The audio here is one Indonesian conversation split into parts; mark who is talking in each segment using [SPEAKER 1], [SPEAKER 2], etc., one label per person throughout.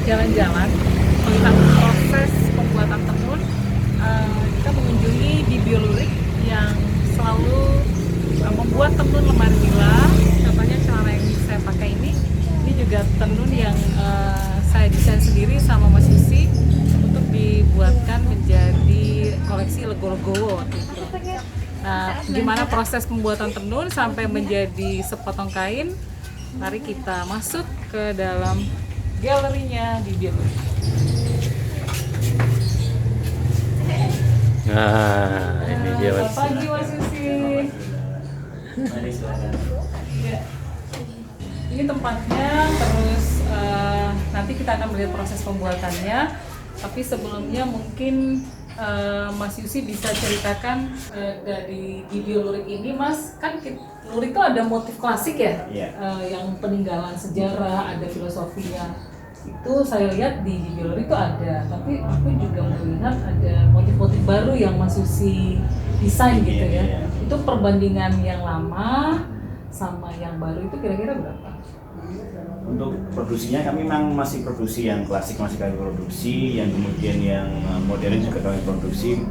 [SPEAKER 1] jalan-jalan melihat proses pembuatan tenun, kita mengunjungi Bibi Lurik yang selalu membuat tenun lemari Mila. Contohnya celana yang saya pakai ini juga tenun yang saya desain sendiri sama Mas Yusi untuk dibuatkan menjadi koleksi Legowo waktu itu. Nah, gimana proses pembuatan tenun sampai menjadi sepotong kain? Mari kita masuk ke dalam galerinya Bibi Lurik.
[SPEAKER 2] Nah, ini dia Mas.
[SPEAKER 1] Selamat pagi Mas Yusi. Iya. Ini tempatnya, terus nanti kita akan melihat proses pembuatannya. Tapi sebelumnya mungkin Mas Yusi bisa ceritakan dari Bibi Lurik ini, Mas. Kan lurik itu ada motif klasik ya, yang peninggalan sejarah, ada filosofinya. Itu saya lihat di Bibi Lurik itu ada, tapi aku juga melihat ada motif-motif baru yang Mas Yusi desain gitu ya. Itu perbandingan yang lama sama yang baru itu kira-kira berapa?
[SPEAKER 3] Untuk produksinya kami memang masih produksi yang klasik, masih kami produksi, yang kemudian yang modern juga kami produksi.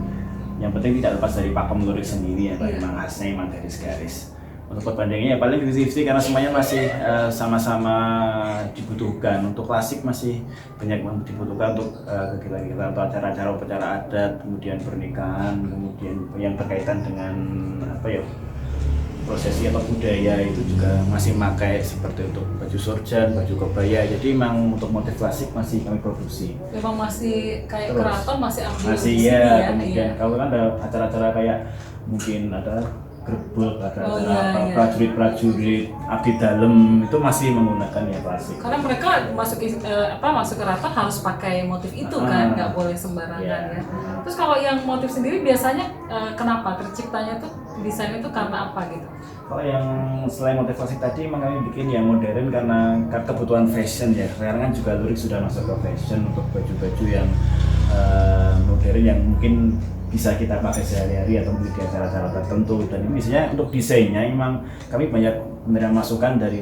[SPEAKER 3] Yang penting tidak lepas dari pakem lurik sendiri ya, memang khasnya memang garis-garis. Untuk perbandingannya ya paling 50-50 karena semuanya masih sama-sama dibutuhkan. Untuk klasik masih banyak dibutuhkan untuk kegiatan-kegiatan atau acara-acara upacara adat, kemudian pernikahan, kemudian yang berkaitan dengan prosesi atau budaya itu juga masih memakai seperti untuk baju sorjan, baju kebaya. Jadi memang untuk motif klasik masih kami produksi.
[SPEAKER 1] Memang masih kayak keraton masih ambil
[SPEAKER 3] masih
[SPEAKER 1] di sini ya.
[SPEAKER 3] Kemudian kalau kan ada acara-acara kayak mungkin ada gerbek, ada prajurit-prajurit abdi dalem itu masih menggunakan ya klasik.
[SPEAKER 1] Karena mereka masuk keraton harus pakai motif itu kan, nggak boleh sembarangan ya. Terus kalau yang motif sendiri biasanya kenapa terciptanya tuh desain itu karena apa gitu?
[SPEAKER 3] Kalau yang selain motif klasik tadi, memang kami bikin yang modern karena kebutuhan fashion ya. Sekarang kan juga lurik sudah masuk ke fashion untuk baju-baju yang modern yang mungkin bisa kita pakai sehari-hari atau mungkin di acara-acara tertentu. Dan ini biasanya untuk desainnya memang kami banyak menerima masukan dari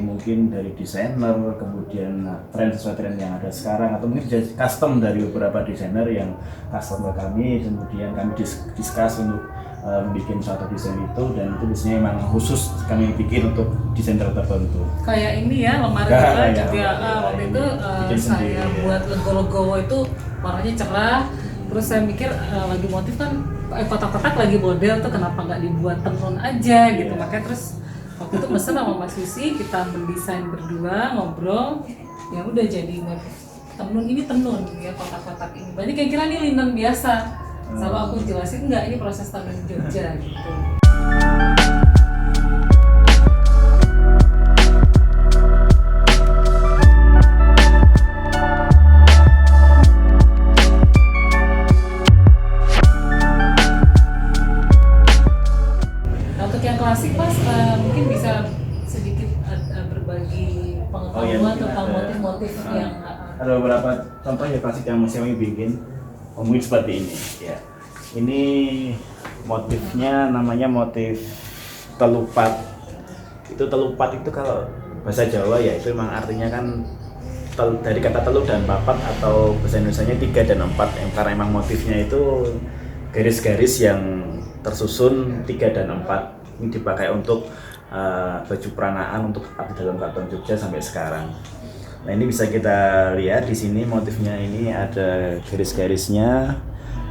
[SPEAKER 3] desainer, kemudian tren sesuai tren yang ada sekarang, atau mungkin custom dari beberapa desainer yang custom ke kami, kemudian kami discuss untuk bikin suatu desain itu, dan itu biasanya memang khusus kami bikin untuk desain tertentu.
[SPEAKER 1] Kayak ini ya, lemari kita juga waktu itu saya buat logo-logo itu warnanya cerah. Terus saya mikir lagi motif kan kotak-kotak lagi model tuh, kenapa nggak dibuat tenun aja gitu. Makanya terus waktu itu mesen sama Mas Yusi, kita mendesain berdua, ngobrol, ya udah jadi motif tenun. Ini tenun ya, kotak-kotak ini. Banyak yang kira ini linen biasa. Selalu aku jelasin enggak, ini proses tenun Jogja gitu. Untuk yang klasik Mas, mungkin bisa sedikit berbagi pengetahuan tentang motif-motif yang
[SPEAKER 3] ada beberapa contoh ya klasik yang masih kami bikin. Mungkin seperti ini ya. Ini motifnya namanya motif telupat. Itu telupat itu kalau bahasa Jawa ya itu memang artinya kan dari kata telu dan papat, atau bahasa Indonesianya 3 dan 4. Karena memang motifnya itu garis-garis yang tersusun 3 dan 4. Ini dipakai untuk baju peranaan untuk abdi dalam Keraton Jogja sampai sekarang. Nah, ini bisa kita lihat di sini motifnya, ini ada garis-garisnya.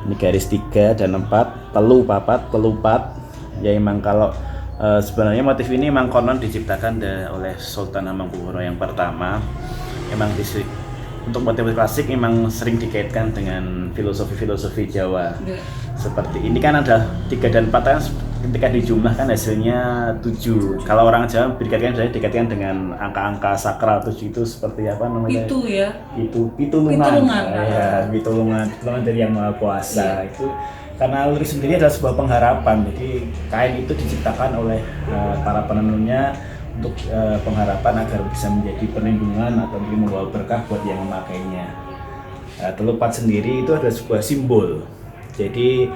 [SPEAKER 3] Ini garis 3 dan 4, telu, papat, telupat. Ya memang kalau sebenarnya motif ini memang konon diciptakan oleh Sultan Hamengkubuwono yang pertama. Memang untuk motif klasik memang sering dikaitkan dengan filosofi Jawa. Seperti ini kan ada 3 dan 4 kan, ketika dijumlahkan hasilnya 7. Kalau orang Jawa dikaitkan dengan angka-angka sakral 7 itu seperti apa namanya?
[SPEAKER 1] Itu ya.
[SPEAKER 3] Pitulungan dari Yang Maha Kuasa. Itu karena lurik sendiri adalah sebuah pengharapan. Jadi kain itu diciptakan oleh para penenunnya untuk pengharapan agar bisa menjadi perlindungan atau membawa berkah buat yang memakainya. Telupat sendiri itu adalah sebuah simbol. Jadi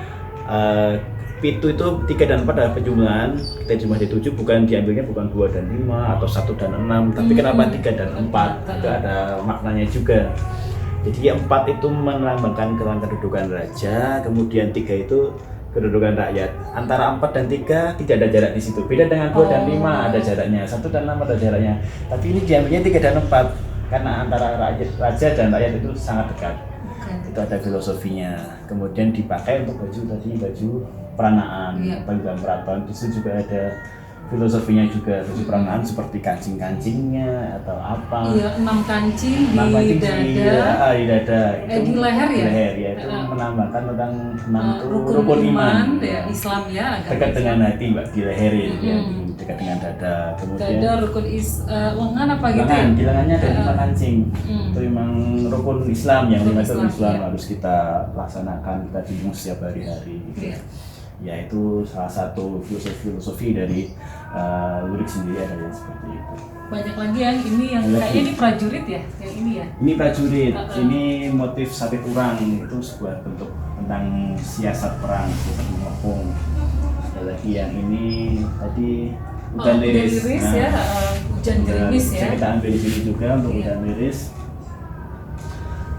[SPEAKER 3] pitu itu 3 dan 4 adalah penjumlahan. Kita jumlah di 7 bukan diambilnya bukan 2 dan 5 atau 1 dan 6, tapi kenapa 3 dan 4? Itu ada maknanya juga. Jadi 4 itu melambangkan kedudukan raja, kemudian 3 itu kedudukan rakyat. Antara 4 dan 3 tidak ada jarak di situ. Beda dengan 2 dan 5 ada jaraknya, 1 dan 6 ada jaraknya. Tapi ini diambilnya 3 dan 4 karena antara raja dan rakyat itu sangat dekat. Itu ada filosofinya. Kemudian dipakai untuk baju tadi, baju peranaan, baju dalam keraton. Di situ juga ada filosofinya juga, baju peranaan seperti kancing-kancingnya atau apa.
[SPEAKER 1] Iya, 6 kancing di dada.
[SPEAKER 3] Di dada.
[SPEAKER 1] Di leher ya?
[SPEAKER 3] Di leher ya, itu menambahkan tentang
[SPEAKER 1] rukun iman ya, Islam ya, agama
[SPEAKER 3] dekat
[SPEAKER 1] Islam.
[SPEAKER 3] dengan hati, Mbak, di leher ya, dekat dengan dada. Kemudian
[SPEAKER 1] Dada, rukun lengan apa gitu ya?
[SPEAKER 3] di lengannya ada 5 kancing. Itu memang rukun Islam yang
[SPEAKER 1] Rukun
[SPEAKER 3] Islam
[SPEAKER 1] Islam, ya.
[SPEAKER 3] harus kita laksanakan, kita bingung setiap hari-hari gitu.
[SPEAKER 1] Iya.
[SPEAKER 3] Ya itu salah satu filosofi dari lurik sendiri adalah seperti itu.
[SPEAKER 1] Banyak lagi yang ini yang kayaknya ini prajurit ya, yang ini ya.
[SPEAKER 3] Ini prajurit, ini motif sate urang, itu sebuah bentuk tentang siasat perang, siasat mengepung. Ada lagi yang ini tadi hujan liris,
[SPEAKER 1] ya, hujan gerimis ya.
[SPEAKER 3] Kita ambil di sini juga untuk hujan liris.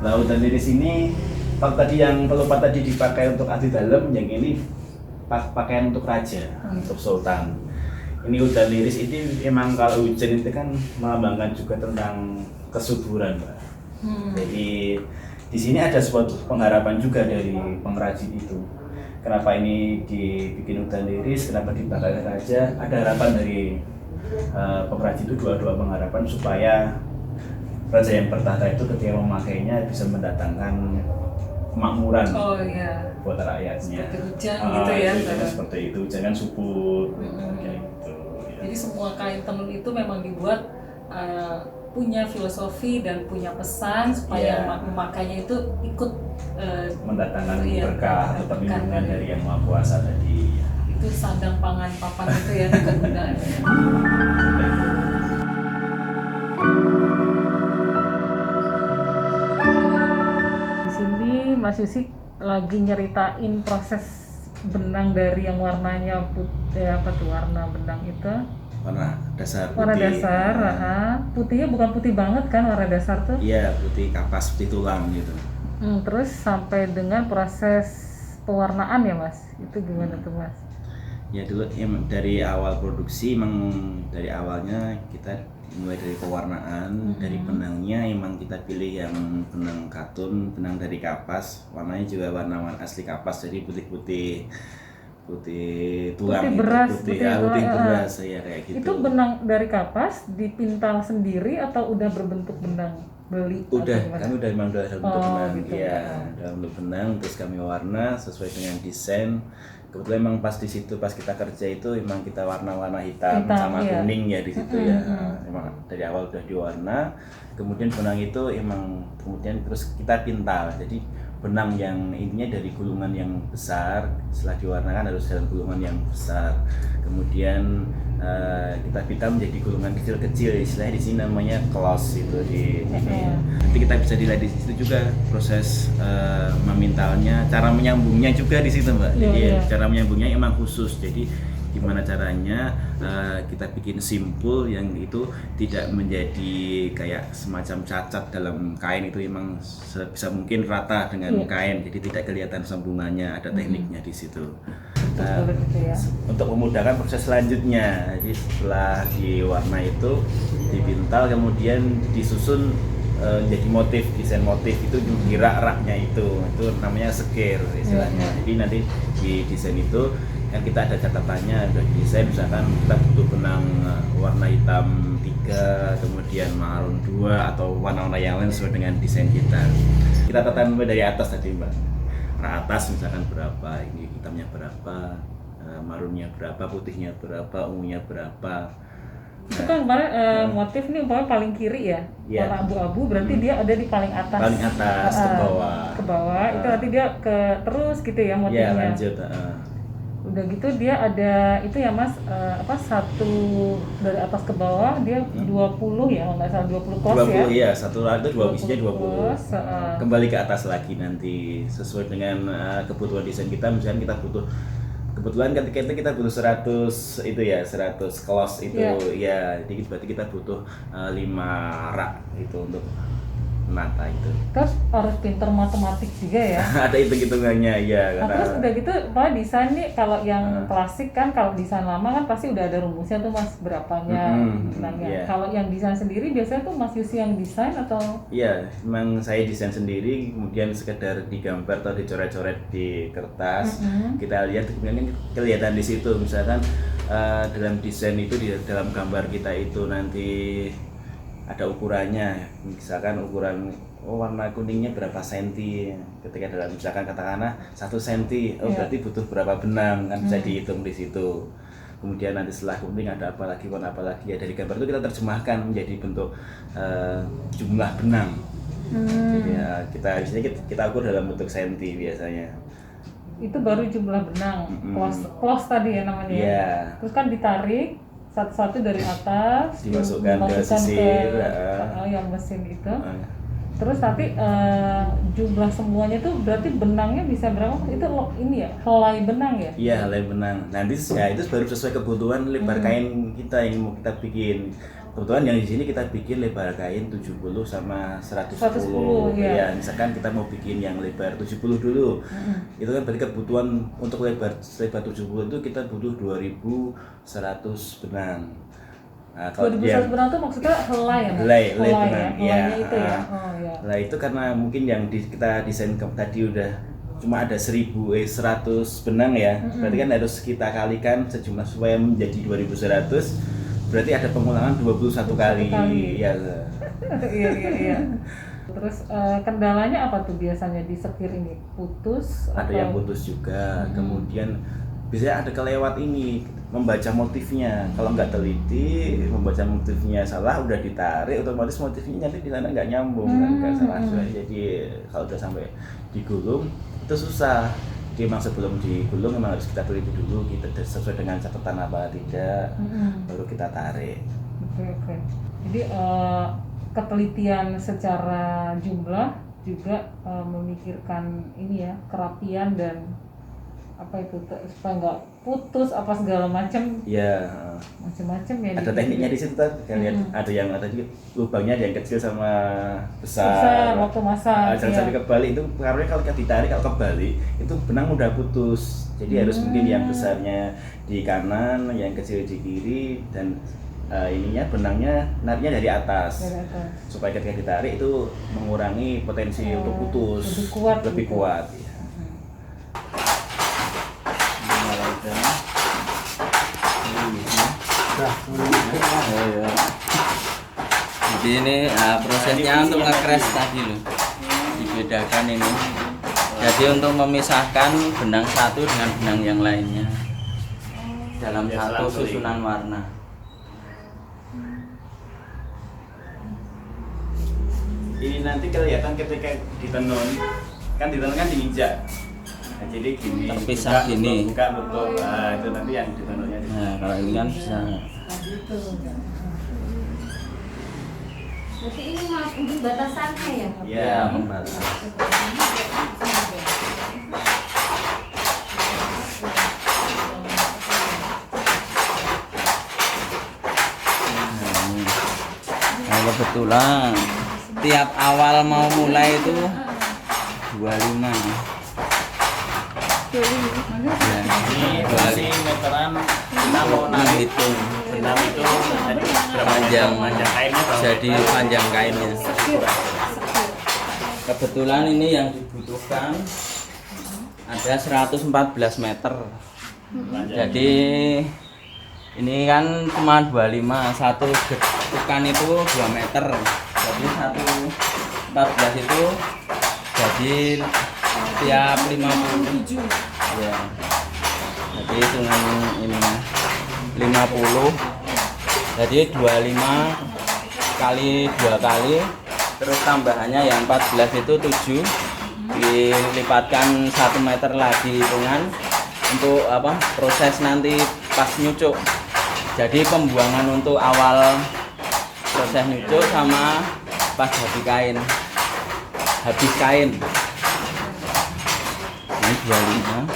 [SPEAKER 3] Nah, hujan liris ini kalau tadi yang pelupat tadi dipakai untuk abdi dalam, yang ini pakaian untuk raja, untuk sultan. Ini hujan liris ini emang kalau hujan itu kan melambangkan juga tentang kesuburan, Mbak. Jadi di sini ada suatu pengharapan juga dari pengrajin itu. Kenapa ini dibikin hujan liris? Kenapa dipakai raja? Ada harapan dari pengrajin itu, dua pengharapan supaya raja yang bertahta itu ketika memakainya bisa mendatangkan kemakmuran buat rakyatnya.
[SPEAKER 1] Seperti hujan gitu ya.
[SPEAKER 3] Seperti itu, jangan subur. Kayak gitu. Ya.
[SPEAKER 1] Jadi semua kain tenun itu memang dibuat punya filosofi dan punya pesan supaya memakainya itu ikut
[SPEAKER 3] mendatangkan berkah atau perlindungan dari Yang Maha Kuasa tadi.
[SPEAKER 1] Itu sandang pangan papan itu ya kegunaannya. Di sini Mas Yusi lagi nyeritain proses benang dari yang warnanya putih, warna benang itu
[SPEAKER 3] Warna dasar putih.
[SPEAKER 1] Warna dasar, putihnya bukan putih banget kan warna dasar tuh?
[SPEAKER 3] Iya, putih kapas, putih tulang gitu.
[SPEAKER 1] Terus sampai dengan proses pewarnaan ya Mas, itu gimana tuh Mas?
[SPEAKER 3] Ya dulu dari awal produksi emang dari awalnya kita mulai dari pewarnaan, dari benangnya emang kita pilih yang benang katun, benang dari kapas, warnanya juga warna asli kapas, jadi putih tulang, putih beras ya kayak gitu.
[SPEAKER 1] Itu benang dari kapas dipintal sendiri atau udah berbentuk benang beli?
[SPEAKER 3] Kami udah memang dalam bentuk benang,
[SPEAKER 1] gitu.
[SPEAKER 3] Dalam bentuk benang, terus kami warna sesuai dengan desain. Kebetulan emang pas di situ pas kita kerja itu emang kita warna hitam sama kuning ya di situ ya. Emang dari awal udah diwarna, kemudian benang itu emang kemudian terus kita pintal. Jadi benang yang intinya dari gulungan yang besar, setelah diwarnakan harus dalam gulungan yang besar. Kemudian kita pintal menjadi gulungan kecil-kecil, istilahnya di sini namanya cloth itu di sini. Nanti kita bisa dilihat di situ juga proses memintalnya, cara menyambungnya juga di situ, Mbak. Jadi cara menyambungnya emang khusus. Jadi gimana caranya kita bikin simpul yang itu tidak menjadi kayak semacam cacat dalam kain, itu memang sebisa mungkin rata dengan kain, jadi tidak kelihatan sambungannya, ada tekniknya di situ. Untuk memudahkan proses selanjutnya, jadi setelah diwarna itu dipintal kemudian disusun jadi motif, desain motif itu di rak-raknya itu namanya sekir istilahnya. Jadi nanti di desain itu kan kita ada catatannya, udah desain misalkan kita butuh benang warna hitam 3, kemudian marun 2 atau warna-warna yang lain sesuai dengan desain kita. Kita tata mulai dari atas tadi, Mbak. Atas misalkan berapa, ini hitamnya berapa, marunnya berapa, putihnya berapa, ungunya berapa.
[SPEAKER 1] Itu kan kemarin motif nih umpamanya paling kiri ya, warna abu-abu, berarti dia ada di paling atas.
[SPEAKER 3] Paling atas ke bawah.
[SPEAKER 1] Ke bawah itu nanti dia terus gitu ya motifnya.
[SPEAKER 3] Iya, lanjut.
[SPEAKER 1] Udah gitu dia ada itu ya Mas, satu dari atas ke bawah dia 20 ya, kalau nggak salah 20 kos
[SPEAKER 3] 20,
[SPEAKER 1] ya.
[SPEAKER 3] Iya, satu itu 2 bisinya 20.
[SPEAKER 1] Kos,
[SPEAKER 3] kembali ke atas lagi nanti sesuai dengan kebutuhan desain kita. Misalkan kita butuh, kebetulan ketika itu kita butuh 100 itu ya, 100 clos itu ya, jadi berarti kita butuh 5 rak itu untuk penata itu.
[SPEAKER 1] Terus harus pinter matematik juga ya.
[SPEAKER 3] Ada hitung-hitungannya ya.
[SPEAKER 1] Nah, terus udah gitu Pak desain nih, kalau yang klasik kan, kalau desain lama kan pasti udah ada rumusnya tuh Mas, berapanya nilainya.
[SPEAKER 3] Iya.
[SPEAKER 1] Kalau yang desain sendiri biasanya tuh Mas Yusi yang desain atau?
[SPEAKER 3] Iya, memang saya desain sendiri, kemudian sekedar digambar atau dicoret-coret di kertas. Kita lihat kemudian kelihatan di situ, misalkan dalam desain itu, di dalam gambar kita itu nanti ada ukurannya, misalkan ukuran warna kuningnya berapa senti, ketika dalam misalkan katakanlah 1 senti, berarti butuh berapa benang, kan bisa dihitung di situ. Kemudian nanti setelah kuning ada apa lagi, warna apa lagi, ya dari gambar itu kita terjemahkan menjadi bentuk jumlah benang. Jadi ya kita ukur dalam bentuk senti biasanya.
[SPEAKER 1] Itu baru jumlah benang, close tadi ya namanya.
[SPEAKER 3] Yeah.
[SPEAKER 1] Terus kan ditarik satu-satu dari atas,
[SPEAKER 3] dimasukkan ke sisi
[SPEAKER 1] yang mesin itu. Terus nanti jumlah semuanya itu berarti benangnya bisa berapa? Itu ini ya, helai benang ya?
[SPEAKER 3] Iya, helai benang. Nanti ya itu baru sesuai kebutuhan lebar kain kita yang mau kita bikin. Kebetulan yang di sini kita bikin lebar kain 70 sama 110. Ya, misalkan kita mau bikin yang lebar 70 dulu. Itu kan berarti kebutuhan untuk lebar 70 itu kita butuh 2100 benang. Nah, kalau
[SPEAKER 1] 2100 benang itu maksudnya helai ya?
[SPEAKER 3] Helai benang.
[SPEAKER 1] Ya, itu ya. Oh, ya.
[SPEAKER 3] Nah, itu karena mungkin yang kita desain tadi udah cuma ada 100 benang ya. Berarti kan harus kita kalikan sejumlah supaya menjadi 2100. Berarti ada pengulangan 21 kali. Ya.
[SPEAKER 1] Iya. Terus kendalanya apa tuh biasanya di setir ini? Putus?
[SPEAKER 3] Ada yang putus juga. Kemudian biasanya ada kelewat ini, membaca motifnya. Kalau nggak teliti, membaca motifnya salah, udah ditarik, otomatis motifnya nanti di sana nggak nyambung, kan nggak salah. Jadi kalau udah sampai digulung itu susah. Jadi memang sebelum digulung memang harus kita teliti dulu, kita sesuai dengan catatan apa tidak, baru kita tarik.
[SPEAKER 1] Oke. Jadi ketelitian secara jumlah juga memikirkan ini ya, kerapian dan apa itu supaya nggak putus apa segala macam.
[SPEAKER 3] Ya.
[SPEAKER 1] Macam-macam ya.
[SPEAKER 3] Ada tekniknya di situ kan, lihat ada yang ada juga lubangnya, ada yang kecil sama besar.
[SPEAKER 1] Waktu masak.
[SPEAKER 3] Jangan sampai kebalik itu, karena kalau ditarik kalau kebalik itu benang mudah putus. Jadi harus mungkin yang besarnya di kanan, yang kecil di kiri, dan benangnya nariknya dari atas. Supaya ketika ditarik itu mengurangi potensi untuk putus, lebih kuat. Ya.
[SPEAKER 4] Jadi ini prosesnya untuk nge-crash tadi loh, dibedakan ini. Jadi untuk memisahkan benang satu dengan benang yang lainnya dalam satu susunan warna.
[SPEAKER 3] Ini nanti kelihatan ketika ditenun, kan diinjak. Nah, jadi gini,
[SPEAKER 4] terpisah gini.
[SPEAKER 3] Buka bentuk, itu nanti yang ditenunnya.
[SPEAKER 4] Nah, kalau ini kan bisa.
[SPEAKER 5] Berarti ini untuk batasannya ya?
[SPEAKER 3] Iya,
[SPEAKER 4] membatas. Nah, kebetulan tiap awal mau mulai itu 25.
[SPEAKER 3] Ini masih meteran kita mau
[SPEAKER 4] Menghitung
[SPEAKER 3] benang itu
[SPEAKER 4] panjang
[SPEAKER 3] kainnya
[SPEAKER 4] jadi panjang kainnya. Kebetulan ini yang dibutuhkan ada 114 meter. Jadi ini kan cuma 25, satu getukan itu 2 meter. Jadi 114 itu jadi tiap 50. Ya. Jadi hitungan ini 50. Jadi 25 kali 2 kali, terus tambahannya yang 14 itu 7, dilipatkan 1 meter lagi hitungan untuk apa? Proses nanti pas nyucuk. Jadi pembuangan untuk awal proses nyucuk sama pas habis kain. Ini 25.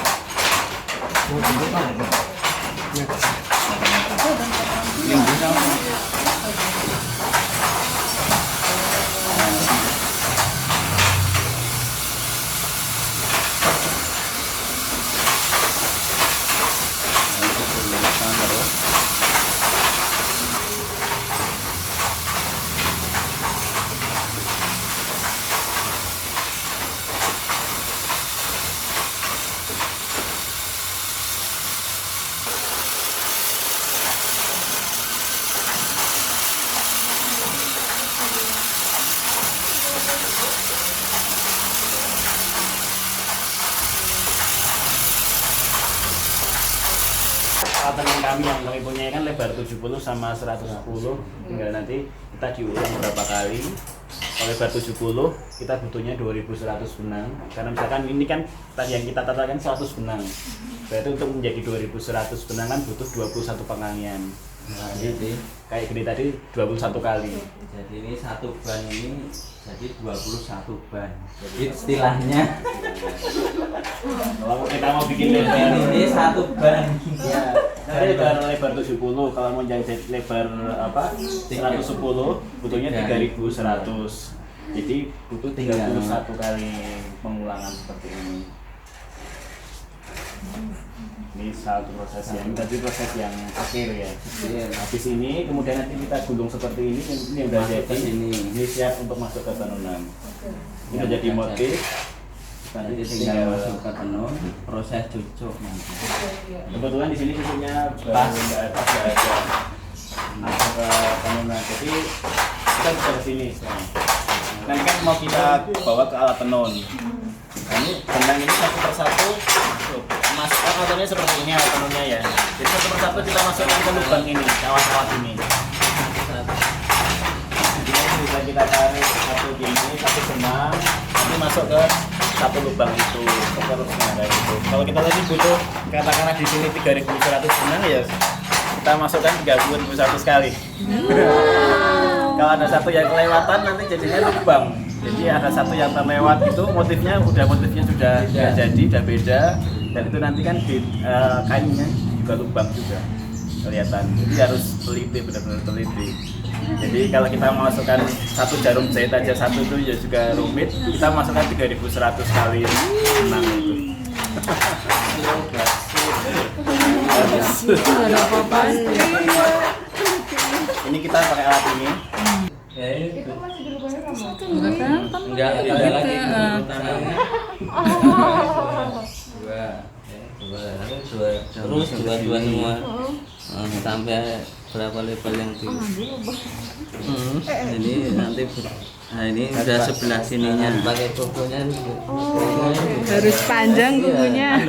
[SPEAKER 3] teman kami yang kami punya kan lebar 70 sama 110, tinggal nanti kita diulang berapa kali. Kalau lebar 70 kita butuhnya 2100 benang, karena misalkan ini kan tadi yang kita tata kan 100 benang, berarti untuk menjadi 2100 benang kan butuh 21 pengalian. Nah, jadi kayak gini tadi 21 kali.
[SPEAKER 4] Jadi ini satu ban ini jadi 21 ban. Jadi istilahnya
[SPEAKER 3] Kalau kita mau bikin
[SPEAKER 4] ini satu ban.
[SPEAKER 3] ya, lebar 70, kalau mau jahit lebar apa 110 butuhnya 3100. Jadi butuh 31 kali pengulangan seperti ini. Ini satu proses yang tadi proses yang akhir ya. Habis ini kemudian nanti kita gulung seperti ini udah
[SPEAKER 4] Masuk ke
[SPEAKER 3] jadi.
[SPEAKER 4] sini.
[SPEAKER 3] Ini siap untuk masuk ke tenunan. Ini udah jadi motif.
[SPEAKER 4] Nanti tinggal masuk ke tenun, proses cucuk nanti.
[SPEAKER 3] Kebetulan di sini susunya
[SPEAKER 4] Pas.
[SPEAKER 3] nggak ada. Masuk ke tenunan. Jadi kita bisa ke sini sekarang. Nanti kan mau kita bawa ke alat tenun. Nah, ini benang ini satu persatu masukkan alatnya seperti ini alat tenunnya ya. Jadi satu persatu kita masukkan ke lubang ini, kawat-kawat ini. Jadi ini bisa kita tarik satu gini, satu benang, nanti masuk ke satu lubang itu, seterusnya kayak gitu. Kalau kita lagi butuh katakanlah di sini 3100 benang ya, kita masukkan 3100 sekali. Kalau ada satu yang kelewatan nanti jadinya lubang. Jadi ada satu yang terlewat itu motifnya sudah jadi, udah beda, dan itu nanti kan di kainnya juga lubang juga kelihatan. Jadi harus teliti, benar-benar teliti. Jadi kalau kita masukkan satu jarum jahit aja satu itu ya juga rumit. Kita masukkan 3100 kali benang itu.
[SPEAKER 1] Ada apa-apa.
[SPEAKER 3] Ini kita pakai alat ini.
[SPEAKER 4] Ya ini
[SPEAKER 5] Itu masih di lubangnya sama?
[SPEAKER 4] enggak
[SPEAKER 1] Gitu,
[SPEAKER 4] ada lagi
[SPEAKER 1] ah.
[SPEAKER 4] utamanya. Dua terus dua semua. Sampai berapa level yang di ini nanti nah ini udah sebelah sininya pakai kukunya
[SPEAKER 1] Harus panjang kukunya.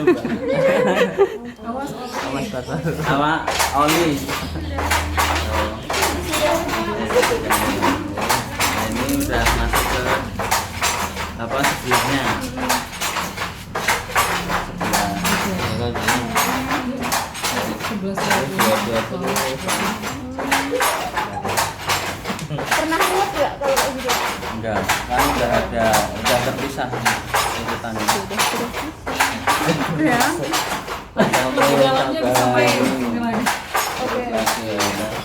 [SPEAKER 4] sama oli. Nah, ini udah masuk ke apa sebelahnya
[SPEAKER 5] Pernah lihat nggak kalau kayak gitu?
[SPEAKER 4] enggak kan udah terpisah urutannya.
[SPEAKER 1] Ya. Di dalamnya bisa main ini lagi.
[SPEAKER 5] Oke.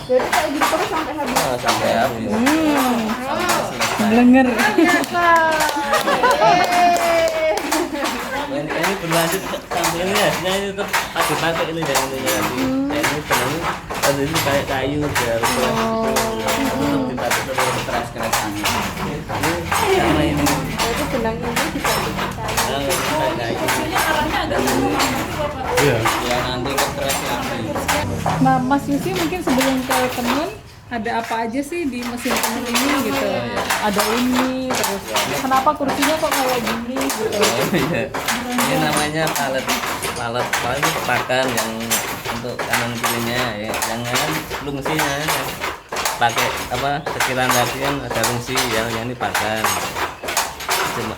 [SPEAKER 5] Jadi kayak gitu terus sampai habis.
[SPEAKER 4] Sampai habis.
[SPEAKER 1] Blenger.
[SPEAKER 4] Ini berlanjut sampai ini hasilnya ini tetap pakai ini dan ini nanti. Ini benang dan ini kayak kayu biar tetap dipakai terus keras-kerasan. Ini sama ini.
[SPEAKER 5] Jadi benang ini bisa dipakai.
[SPEAKER 4] Kayak kayu.
[SPEAKER 1] Ini arahnya agak
[SPEAKER 3] Iya.
[SPEAKER 4] Ya nanti keras lagi.
[SPEAKER 1] Nah, Mas Yusi mungkin sebelum ke tenun ada apa aja sih di mesin tenun ini gitu? Ada ini, terus kenapa kursinya kok kayak gini gitu?
[SPEAKER 4] Iya. Ini namanya palet pakan yang untuk kanan kirinya ya. Yang kan lungsinya ya. Pakai apa sekilan tadi kan ada lungsi yang ini pakan. Cuma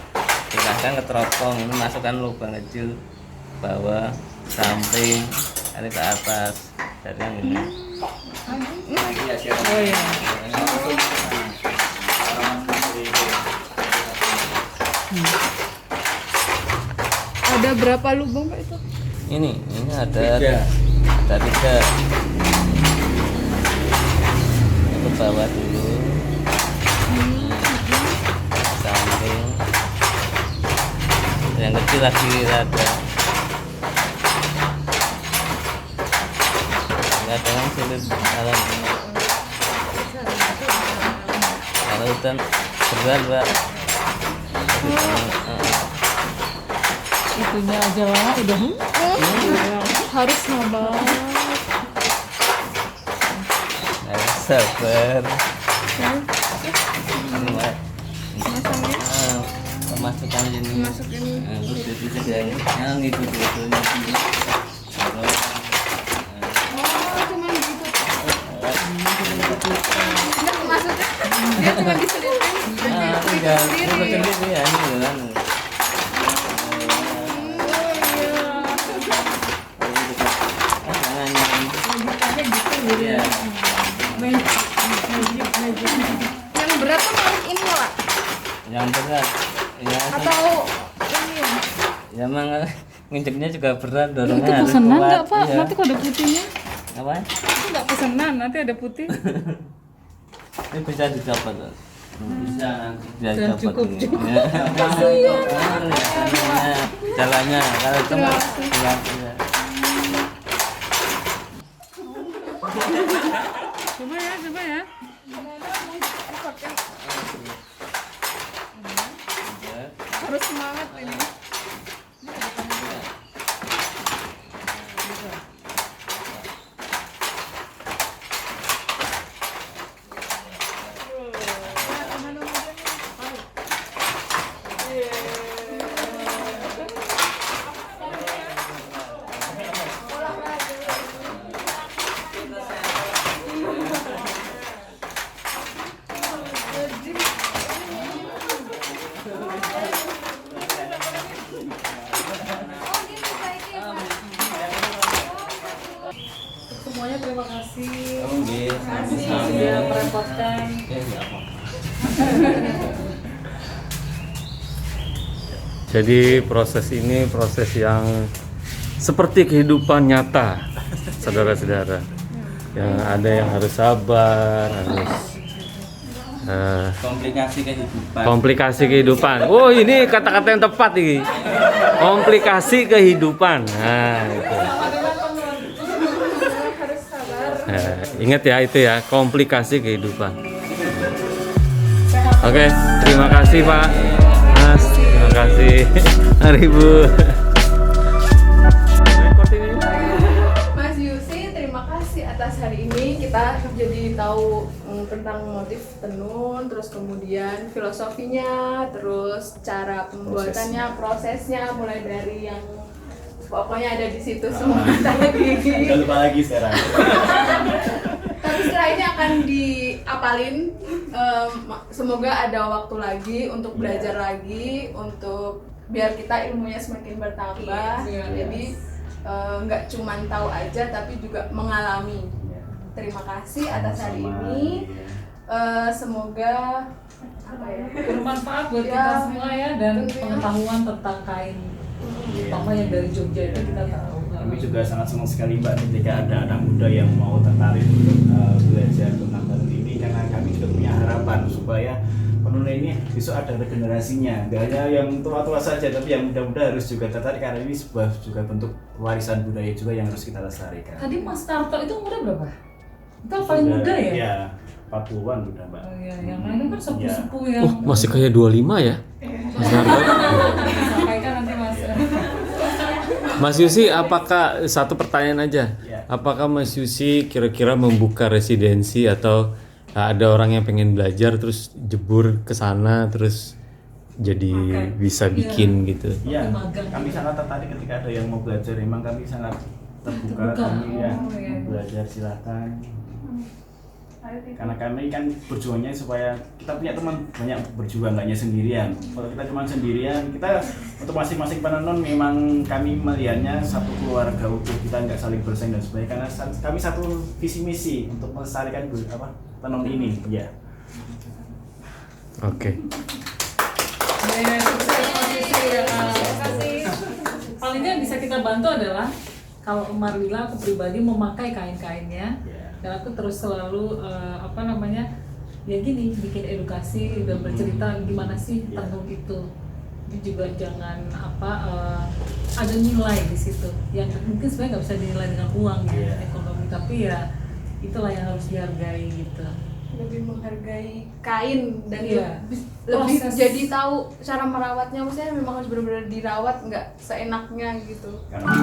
[SPEAKER 4] silahkan ke teropong ini masukkan lubang kecil bawah samping ini ke atas dari yang ini.
[SPEAKER 1] Oh iya. Ada berapa lubang Pak itu?
[SPEAKER 4] Ini ada tiga. Ke bawah dulu. Samping. Yang kecil lagi ada. Kadang sulit kalau hutan berat Pak.
[SPEAKER 1] Itunya aja lah udah. Harus nambah.
[SPEAKER 4] Sabar. Ini Pak. Masukkan ini. Terus jadi yang itu sebetulnya. Ini bercanda sih ya ini kan. Iya.
[SPEAKER 5] Yang berat tuh malah ini ya, Pak?
[SPEAKER 4] Yang berat. Ya.
[SPEAKER 5] Atau ini ya?
[SPEAKER 4] Ya emang nginjeknya juga berat
[SPEAKER 1] Itu
[SPEAKER 4] dorongnya harus
[SPEAKER 1] pesanan
[SPEAKER 4] kuat.
[SPEAKER 1] nggak Pak?
[SPEAKER 4] Iya.
[SPEAKER 1] Nanti kok ada putihnya?
[SPEAKER 4] Apa?
[SPEAKER 1] Itu nggak pesanan, nanti ada putih.
[SPEAKER 4] Ini bisa dicopot. Bisa nanti. Bisa
[SPEAKER 1] Dan
[SPEAKER 4] dicopot
[SPEAKER 1] cukup
[SPEAKER 4] ini.
[SPEAKER 1] juga.
[SPEAKER 4] Ya. Jalannya kalau cuma ya.
[SPEAKER 1] Coba ya.
[SPEAKER 5] Harus semangat ini.
[SPEAKER 1] Semuanya terima kasih.
[SPEAKER 4] Oh, iya.
[SPEAKER 1] Sudah merepotkan.
[SPEAKER 4] Ya, enggak apa.
[SPEAKER 2] Jadi proses ini proses yang seperti kehidupan nyata, saudara-saudara. Yang ada yang harus sabar, harus
[SPEAKER 4] Komplikasi kehidupan.
[SPEAKER 2] komplikasi kehidupan. Oh, ini kata-kata yang tepat ini. Komplikasi kehidupan. Nah, itu.
[SPEAKER 5] Harus sabar.
[SPEAKER 2] Nah, ingat ya itu ya, komplikasi kehidupan. Oke, terima kasih Pak Mas, terima kasih. Mari Bu.
[SPEAKER 5] Mas Yusi, terima kasih atas hari ini kita jadi tahu tentang motif tenun, terus kemudian filosofinya, terus cara pembuatannya, prosesnya, mulai dari yang pokoknya ada di situ semua tadi.
[SPEAKER 3] Jangan lupa lagi sekarang.
[SPEAKER 5] Tapi setelah ini akan diapalin. Semoga ada waktu lagi untuk belajar lagi, untuk biar kita ilmunya semakin bertambah.
[SPEAKER 1] Iya.
[SPEAKER 5] Jadi nggak cuman tahu aja, tapi juga mengalami. Terima kasih atas hari ini. Semoga apa ya?
[SPEAKER 1] Bermanfaat buat
[SPEAKER 5] Ya,
[SPEAKER 1] kita semua ya, dan
[SPEAKER 5] tentunya.
[SPEAKER 1] pengetahuan tentang kain, terutama yang dari Jogja itu kita tahu.
[SPEAKER 3] Kami juga sangat senang sekali Mbak ketika ada anak muda yang mau tertarik untuk belajar tentang tenun ini, karena kami juga punya harapan supaya penenun ini besok ada regenerasinya, nggak hanya yang tua-tua saja, tapi yang muda-muda harus juga tertarik, karena ini sebuah juga bentuk warisan budaya juga yang harus kita lestarikan.
[SPEAKER 1] Tadi Mas Tarto itu umurnya berapa? Itu yang paling muda ya?
[SPEAKER 3] Iya, 40-an udah Mbak.
[SPEAKER 1] Oh iya, yang lain kan sepuh-sepuh yang
[SPEAKER 2] Oh, masih kayak 25 ya? Mas Narto.
[SPEAKER 1] sampaikan nanti Mas.
[SPEAKER 2] Mas Yusi, apakah satu pertanyaan aja?
[SPEAKER 3] Ya.
[SPEAKER 2] Apakah Mas Yusi kira-kira membuka residensi atau ada orang yang pengen belajar terus jebur ke sana terus jadi
[SPEAKER 1] Makan.
[SPEAKER 2] bisa bikin gitu?
[SPEAKER 3] Iya,
[SPEAKER 1] Magang.
[SPEAKER 3] kami sangat tertarik ketika ada yang mau belajar. Emang kami sangat terbuka,
[SPEAKER 1] Terbuka.
[SPEAKER 3] kami ya
[SPEAKER 1] Oh, iya.
[SPEAKER 3] mau belajar silakan. Karena kami kan berjuangnya supaya kita punya teman banyak untuk berjuang, nggak hanya sendirian. Kalau kita cuma sendirian, kita untuk masing-masing penenun memang kami melihatnya satu keluarga utuh, kita nggak saling bersaing dan sebagainya. Karena kami satu visi misi untuk melestarikan tenun ini, ya.
[SPEAKER 2] Oke.
[SPEAKER 1] Ya, sukses Mas Yusi ya. Paling nggak yang bisa kita bantu adalah kalau Marwila aku pribadi memakai kain-kainnya.
[SPEAKER 3] Ya.
[SPEAKER 1] Dan aku terus selalu ya gini, bikin edukasi dan bercerita gimana sih
[SPEAKER 3] Yeah.
[SPEAKER 1] tenun itu. Jadi juga jangan ada nilai di situ yang mungkin sebenarnya nggak bisa dinilai dengan uang ya,
[SPEAKER 3] Yeah.
[SPEAKER 1] ekonomi, tapi ya itulah yang harus dihargai gitu.
[SPEAKER 5] Lebih menghargai kain dan
[SPEAKER 1] Iya.
[SPEAKER 5] lebih
[SPEAKER 1] Proses.
[SPEAKER 5] jadi tahu cara merawatnya. Maksudnya memang harus benar-benar dirawat, nggak seenaknya gitu.
[SPEAKER 3] Karena